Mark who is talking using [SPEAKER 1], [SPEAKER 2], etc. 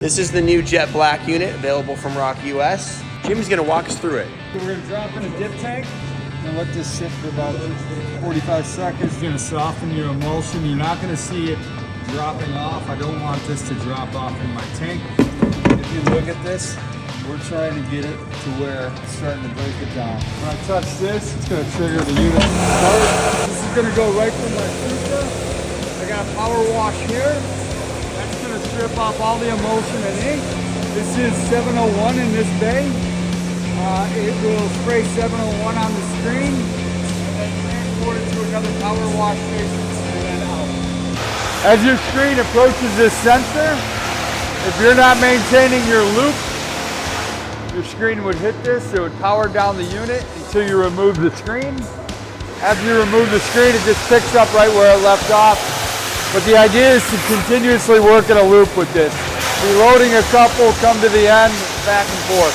[SPEAKER 1] This is the new Jet Black unit available from Rock US. Jimmy's gonna walk us through it.
[SPEAKER 2] So we're gonna drop in a dip tank and let this sit for about 45 seconds. It's gonna soften your emulsion. You're not gonna see it dropping off. I don't want this to drop off in my tank. If you look at this, we're trying to get it to where it's starting to break it down. When I touch this, it's gonna trigger the unit to start. This is gonna go right through my filter. I got a power wash here. That's gonna strip off all the emulsion and ink. This is 701 in this bay. It will spray 701 on the screen and then transport it to another power wash station and then out. As your screen approaches this sensor, if you're not maintaining your loop, your screen would hit this. It would power down the unit until you remove the screen. After you remove the screen, it just picks up right where it left off. But the idea is to continuously work in a loop with this. Reloading a couple, come to the end, back and forth.